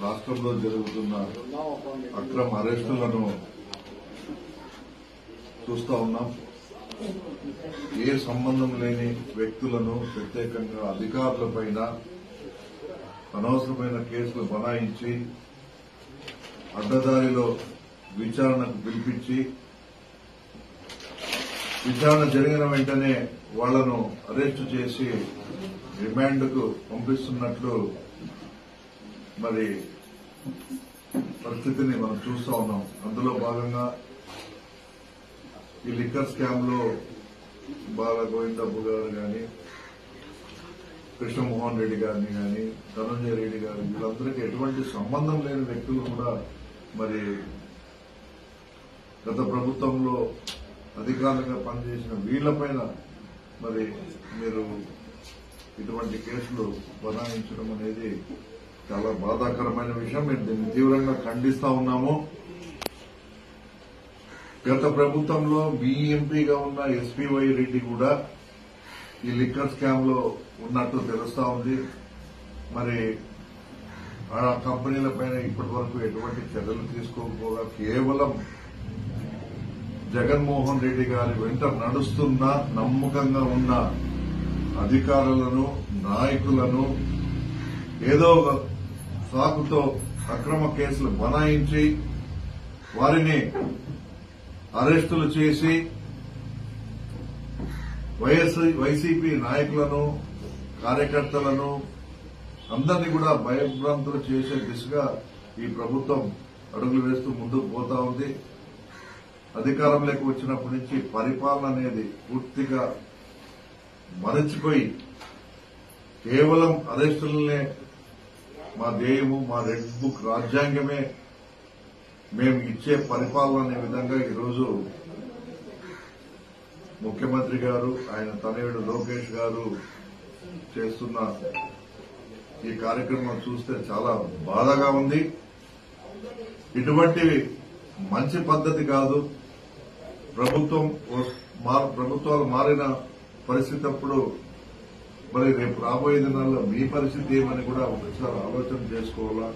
రాష్ట్రంలో జరుగుతున్న అక్రమ అరెస్టులను చూస్తా ఉన్నాం. ఏ సంబంధం లేని వ్యక్తులను ప్రత్యేకంగా అధికారులపైన అనవసరమైన కేసులు బనాయించి అడ్డదారిలో విచారణకు పిలిపించి విచారణ జరిగిన వెంటనే వాళ్లను అరెస్టు చేసి రిమాండ్కు పంపిస్తున్నట్లు మరి పరిస్థితిని మనం చూస్తా ఉన్నాం. అందులో భాగంగా ఈ లిక్కర్ స్కామ్ లో బాల గోవిందబ్బు గారు గాని, కృష్ణమోహన్ రెడ్డి గారిని గాని, ధనంజయ రెడ్డి గారు వీళ్ళందరికీ ఎటువంటి సంబంధం లేని వ్యక్తులు కూడా మరి గత ప్రభుత్వంలో అధికారులుగా పనిచేసిన వీళ్లపైన మరి మీరు ఇటువంటి కేసులు బనాయించడం అనేది చాలా బాధాకరమైన విషయం. మేము దీన్ని తీవ్రంగా ఖండిస్తా ఉన్నాము. గత ప్రభుత్వంలో మీ ఎంపీగా ఉన్న ఎస్పీవై రెడ్డి కూడా ఈ లిక్కర్ స్కామ్ లో ఉన్నట్టు తెలుస్తా ఉంది. మరి ఆ కంపెనీలపైన ఇప్పటి వరకు ఎటువంటి చర్యలు తీసుకోకపోగా కేవలం జగన్మోహన్ రెడ్డి గారి వెంట నడుస్తున్న నమ్మకంగా ఉన్న అధికారులను, నాయకులను ఏదో సాకుతో అక్రమ కేసులు బనాయించి వారిని అరెస్టులు చేసి వైసీపీ నాయకులను, కార్యకర్తలను అందరినీ కూడా భయభ్రాంతులు చేసే దిశగా ఈ ప్రభుత్వం అడుగులు వేస్తూ ముందుకు పోతా ఉంది. అధికారంలోకి వచ్చినప్పటి నుంచి పరిపాలన అనేది పూర్తిగా మరచిపోయి కేవలం అరెస్టులనే మా ధ్యేయము, మా రెడ్ బుక్ రాజ్యాంగమే మేము ఇచ్చే పరిపాలన అనే విధంగా ఈరోజు ముఖ్యమంత్రి గారు, ఆయన తనయుడు లోకేష్ గారు చేస్తున్న ఈ కార్యక్రమం చూస్తే చాలా బాధగా ఉంది. ఇటువంటివి మంచి పద్ధతి కాదు. ప్రభుత్వాలు మారిన పరిస్థితి అప్పుడు మరి రేపు రాబోయే దినాల్లో మీ పరిస్థితి ఏమని కూడా ఒకసారి ఆలోచన చేసుకోవాలా.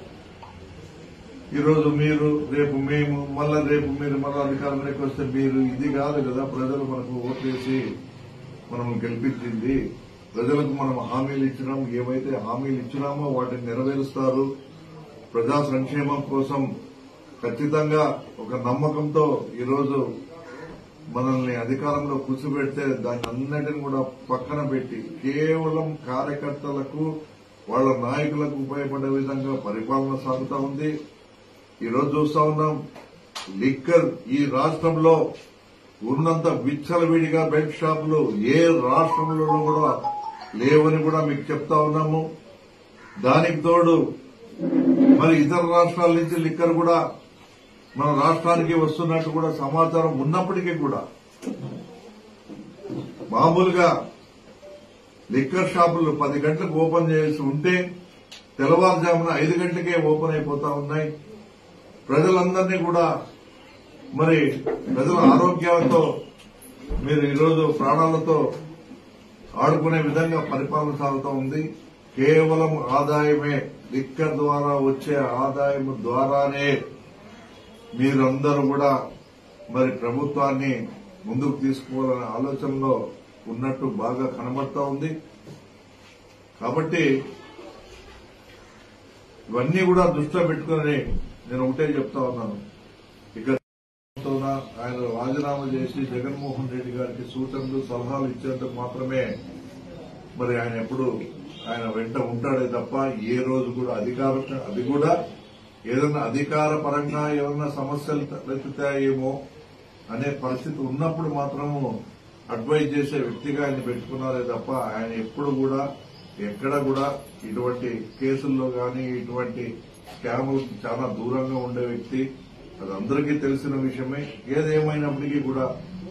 ఈరోజు మీరు, రేపు మేము, రేపు మీరు మళ్ళా అధికారంలోకి వస్తే మీరు, ఇది కాదు కదా ప్రజలు మనకు ఓట్లేసి మనం గెలిపించింది. ప్రజలకు మనం హామీలు ఇచ్చినాం, ఏవైతే హామీలు ఇచ్చినామో వాటిని నెరవేరుస్తారు. ప్రజా సంక్షేమం కోసం ఖచ్చితంగా ఒక నమ్మకంతో ఈరోజు మనల్ని అధికారంలో కూర్చోబెడితే దాన్ని అన్నిటిని కూడా పక్కన పెట్టి కేవలం కార్యకర్తలకు, వాళ్ల నాయకులకు ఉపయోగపడే విధంగా పరిపాలన సాగుతా ఉంది. ఈరోజు చూస్తా ఉన్నాం లిక్కర్ ఈ రాష్ట్రంలో ఉన్నంత విచ్చలవిడిగా బెల్ట్ షాపులు ఏ రాష్ట్రంలోనూ కూడా లేవని కూడా మీకు చెప్తా ఉన్నాము. దానికి తోడు మరి ఇతర రాష్ట్రాల నుంచి లిక్కర్ కూడా మన రాష్ట్రానికి వస్తున్నట్టు కూడా సమాచారం ఉన్నప్పటికీ కూడా మామూలుగా లిక్కర్ షాపులు 10 గంటలకు ఓపెన్ చేయాల్సి ఉంటే తెల్లవారుజామున 5 గంటలకే ఓపెన్ అయిపోతా ఉన్నాయి. ప్రజలందరినీ కూడా మరి ప్రజల ఆరోగ్యాలతో మీరు ఈరోజు ప్రాణాలతో ఆడుకునే విధంగా పరిపాలన సాగుతూ ఉంది. కేవలం ఆదాయమే, లిక్కర్ ద్వారా వచ్చే ఆదాయం ద్వారానే మీరందరూ కూడా మరి ప్రభుత్వాన్ని ముందుకు తీసుకోవాలనే ఆలోచనలో ఉన్నట్టు బాగా కనబడతా ఉంది. కాబట్టి ఇవన్నీ కూడా దృష్టిలో పెట్టుకుని నేను ఒకటే చెప్తా ఉన్నాను. ఇక ఆయన రాజీనామా చేసి జగన్మోహన్ రెడ్డి గారికి సూచనలు, సలహాలు ఇచ్చేందుకు మాత్రమే మరి ఆయన ఎప్పుడు ఆయన వెంట ఉంటాడే తప్ప ఏ రోజు కూడా అది కూడా ఏదన్నా అధికార పరంగా ఏమన్నా సమస్యలు వెతుకుతాయేమో అనే పరిస్థితి ఉన్నప్పుడు మాత్రము అడ్వైజ్ చేసే వ్యక్తిగా ఆయన పెట్టుకున్నారే తప్ప ఆయన ఎప్పుడు కూడా ఎక్కడ కూడా ఇటువంటి కేసుల్లో గాని ఇటువంటి స్కాములకు చాలా దూరంగా ఉండే వ్యక్తి. అది అందరికీ తెలిసిన విషయమే. ఏదేమైనప్పటికీ కూడా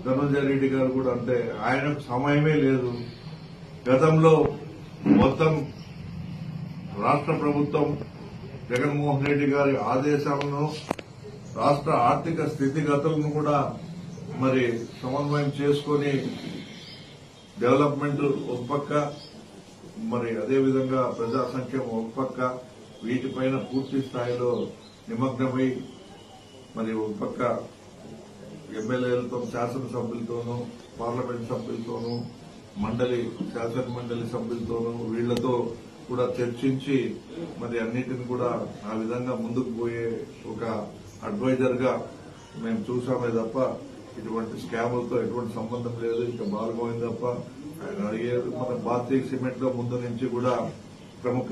ధనంజయ రెడ్డి గారు కూడా అంటే ఆయనకు సమయమే లేదు. గతంలో మొత్తం రాష్ట్ర ప్రభుత్వం జగన్మోహన్ రెడ్డి గారి ఆదేశాలను, రాష్ట్ర ఆర్థిక స్థితిగతులను కూడా మరి సమన్వయం చేసుకుని డెవలప్మెంట్ ఒక పక్క, మరి అదేవిధంగా ప్రజా సంక్షేమం ఒక పక్క, వీటిపైన పూర్తి స్థాయిలో నిమగ్నమై మరి ఒక పక్క ఎమ్మెల్యేలతో శాసనసభ్యులతోనూ పార్లమెంట్ సభ్యులతోనూ శాసన మండలి సభ్యులతోనూ వీళ్లతో కూడా చర్చించి మరి అన్నిటిని కూడా ఆ విధంగా ముందుకు పోయే ఒక అడ్వైజర్ గా మేము చూసామే తప్ప ఇటువంటి స్కాములతో ఎటువంటి సంబంధం లేదు. ఇంకా బాగుపోయింది తప్ప ఆయన అడిగేది మన భారతీయ సిమెంట్ లో ముందు నుంచి కూడా ప్రముఖ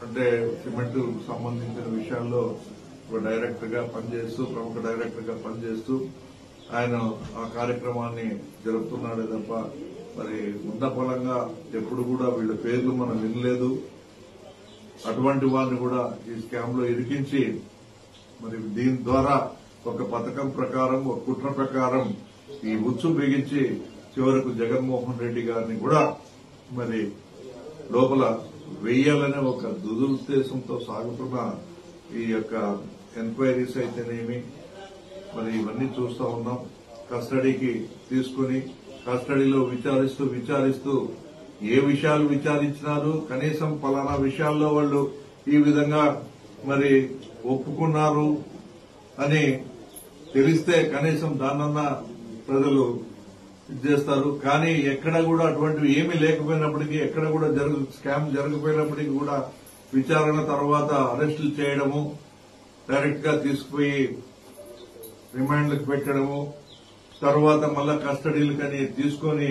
అంటే సిమెంట్ సంబంధించిన విషయాల్లో డైరెక్టర్ గా పనిచేస్తూ ప్రముఖ డైరెక్టర్ గా పనిచేస్తూ ఆయన ఆ కార్యక్రమాన్ని జరుపుతున్నాడే తప్ప మరి ఉన్నపలంగా ఎప్పుడు కూడా వీళ్ళ పేర్లు మనం వినలేదు. అటువంటి వారిని కూడా ఈ స్కామ్ లో ఇరికించి మరి దీని ద్వారా ఒక పథకం ప్రకారం ఒక కుట్ర ప్రకారం ఈ ఉచ్చు బిగించి చివరకు జగన్మోహన్ రెడ్డి గారిని కూడా మరి లోపల వెయ్యాలనే ఒక దురుద్దేశంతో సాగుతున్న ఈ యొక్క ఎంక్వైరీస్ అయితేనేమి మరి ఇవన్నీ చూస్తా ఉన్నాం. కస్టడీకి తీసుకుని కస్టడీలో విచారిస్తూ ఏ విషయాలు విచారించినారు, కనీసం పలానా విషయాల్లో వాళ్ళు ఈ విధంగా మరి ఒప్పుకున్నారు అని తెలిస్తే కనీసం దాన్నన్నా ప్రజలు చేస్తారు. కానీ ఎక్కడ కూడా అటువంటివి ఏమీ లేకపోయినప్పటికీ ఎక్కడ కూడా స్కామ్ జరగకపోయినప్పటికీ కూడా విచారణ తర్వాత అరెస్టులు చేయడము, డైరెక్ట్ గా తీసుకుపోయి రిమాండ్లకు పెట్టడము, తర్వాత మళ్ళా కస్టడీలకని తీసుకొని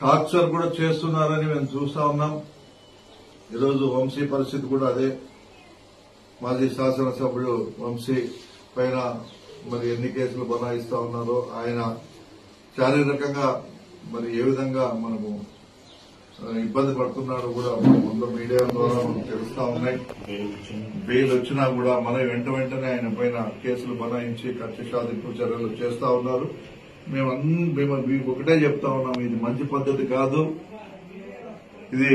టార్చర్ కూడా చేస్తున్నారని మేము చూస్తా ఉన్నాం. ఈరోజు వంశీ పరిస్థితి కూడా అదే. మాజీ శాసనసభ్యుడు వంశీ పైన మరి ఎన్ని కేసులు బనాయిస్తా ఉన్నారో ఆయన శారీరకంగా మరి ఏ విధంగా మనము ఇబ్బంది పడుతున్నాడో కూడా ముందు మీడియా ద్వారా మనకు తెలుస్తా ఉన్నాయి. బెయిల్ వచ్చినా కూడా మన వెంటనే ఆయన పైన కేసులు బనాయించి కక్ష సాధింపు చర్యలు చేస్తా ఉన్నారు. మేము ఒకటే చెప్తా ఉన్నాం, ఇది మంచి పద్ధతి కాదు. ఇది